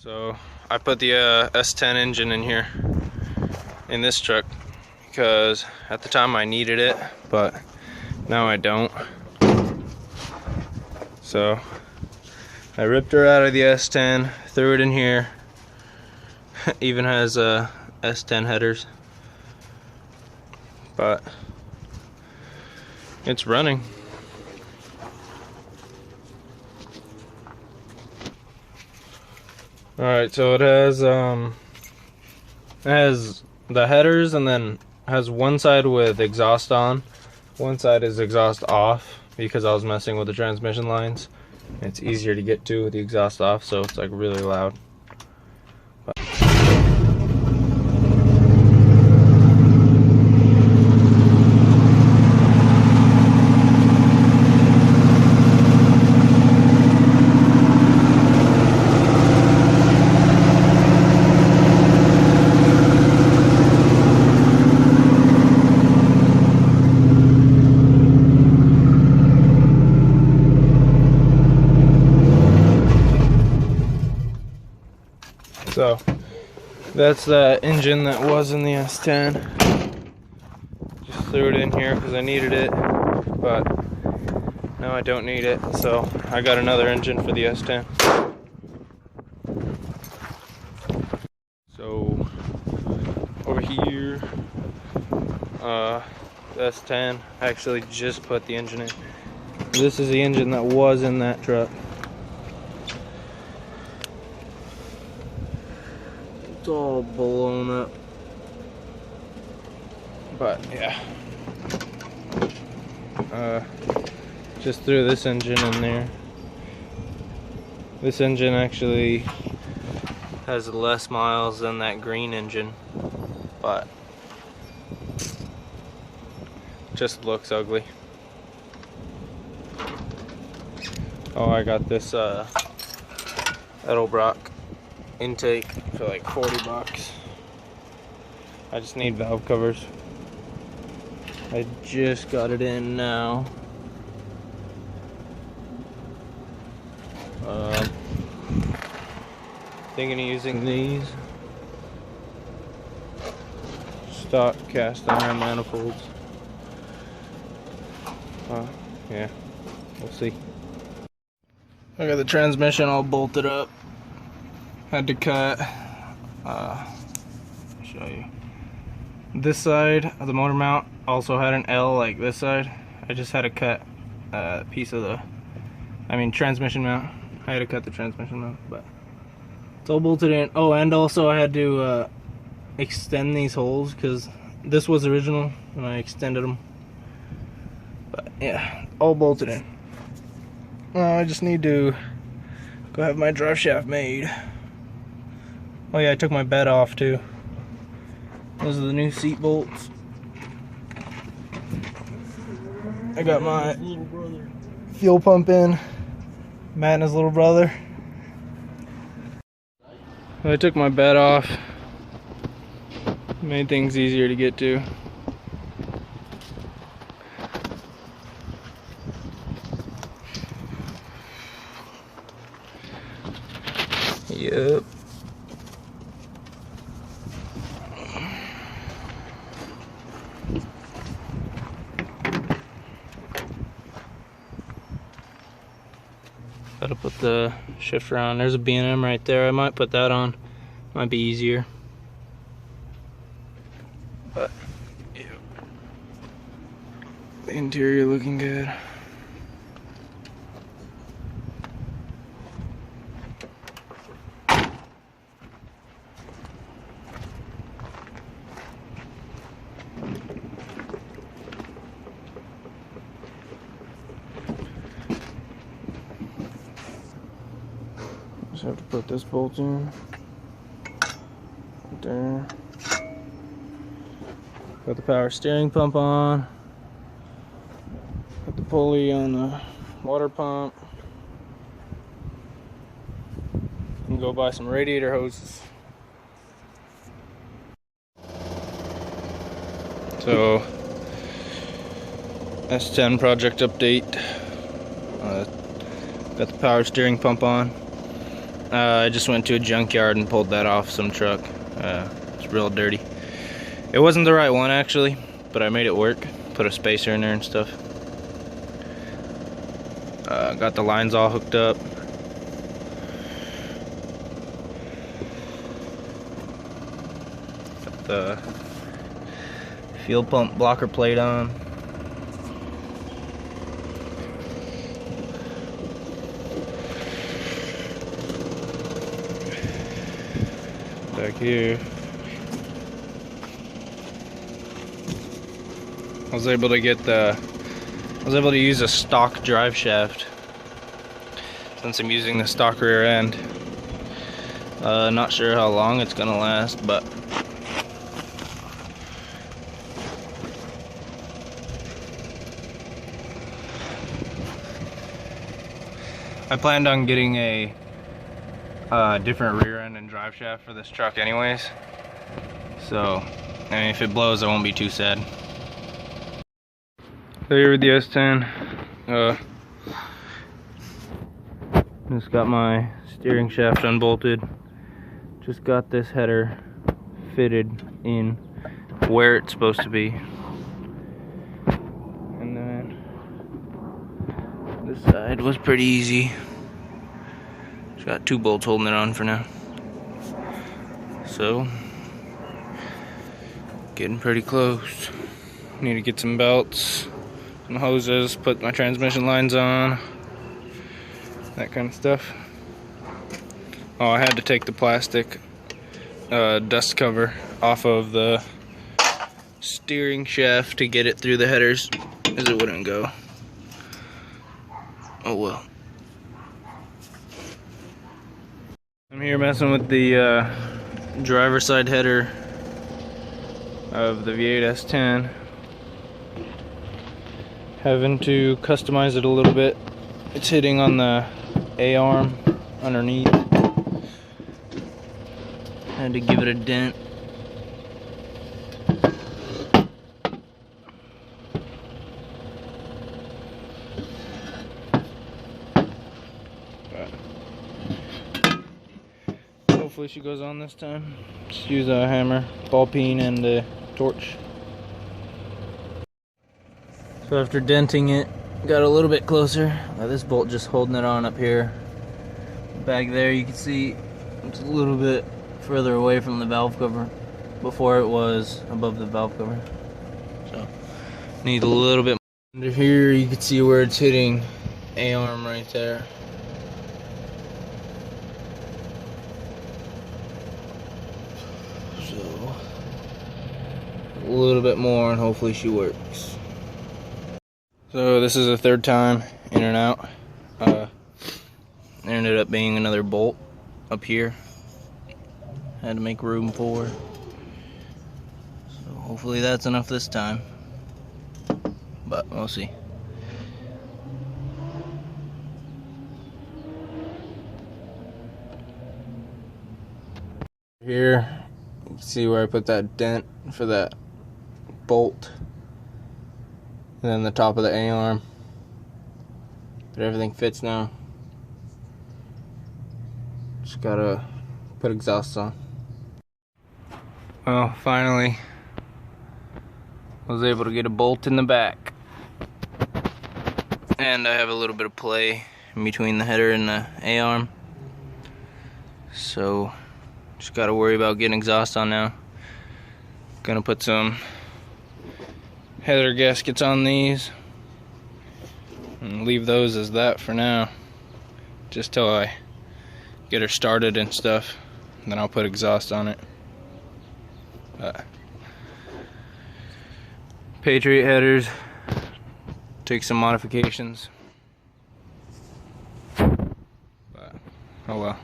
So I put the S10 engine in here in this truck because at the time I needed it, but now I don't. So I ripped her out of the S10, threw it in here. Even has S10 headers, but it's running. Alright, so it has the headers, and then has one side with exhaust on, one side is exhaust off, because I was messing with the transmission lines. It's easier to get to with the exhaust off, so it's like really loud. So that's the engine that was in the S10. Just threw it in here because I needed it, but now I don't need it, so I got another engine for the S10. So over here, the S10 actually just put the engine in. This is the engine that was in that truck. It's all blown up, but yeah, just threw this engine in there. This engine actually has less miles than that green engine, but just looks ugly. Oh, I got this Edelbrock intake for like 40 bucks. I just need valve covers. I just got it in now. Thinking of using these stock cast iron manifolds. Yeah, we'll see. I got the transmission all bolted up. Had to cut, show you. This side of the motor mount also had an L like this side. I just had to cut a piece of the, transmission mount. I had to cut the transmission mount, but it's all bolted in. Oh, and also I had to extend these holes because this was original and I extended them. But yeah, all bolted in. I just need to go have my drive shaft made. Oh yeah, I took my bed off too. Those are the new seat bolts. I got my fuel pump in. Matt and his little brother. I took my bed off. Made things easier to get to. Yep. Gotta put the shifter on. There's a B&M right there. I might put that on. Might be easier. But yeah. The interior looking good. Just have to put this bolt in. Right there. Got the power steering pump on. Put the pulley on the water pump. And go buy some radiator hoses. So, S10 project update. Got the power steering pump on. I just went to a junkyard and pulled that off some truck. It's real dirty. It wasn't the right one actually, but I made it work. Put a spacer in there and stuff. Got the lines all hooked up. Got the fuel pump blocker plate on. Back here, I was able to use a stock drive shaft since I'm using the stock rear end. Not sure how long it's gonna last, but I planned on getting a different rear end and drive shaft for this truck anyways, so I mean, if it blows I won't be too sad. So here with the S10, just got my steering shaft unbolted, just got this header fitted in where it's supposed to be, and then this side was pretty easy. Just got 2 bolts holding it on for now. So, getting pretty close. Need to get some belts, some hoses, put my transmission lines on, that kind of stuff. Oh, I had to take the plastic dust cover off of the steering shaft to get it through the headers, because it wouldn't go. Oh well. I'm here messing with the driver's side header of the V8 S10. Having to customize it a little bit. It's hitting on the A-arm underneath. Had to give it a dent. Hopefully she goes on this time. Just use a hammer, ball peen, and a torch. So after denting it, got a little bit closer. This bolt just holding it on up here. Back there you can see it's a little bit further away from the valve cover. Before it was above the valve cover. So need a little bit more. Under here you can see where it's hitting A-arm right there. So a little bit more and hopefully she works. So this is the 3rd time in and out. There ended up being another bolt up here. Had to make room for. So hopefully that's enough this time. But we'll see. Here you can see where I put that dent for that bolt. And then the top of the A-arm. But everything fits now. Just gotta put exhaust on. Well, finally was able to get a bolt in the back. And I have a little bit of play in between the header and the A-arm. So just gotta worry about getting exhaust on now. Gonna put some header gaskets on these and leave those as that for now, just till I get her started and stuff, and then I'll put exhaust on it. Patriot headers, take some modifications, but oh well.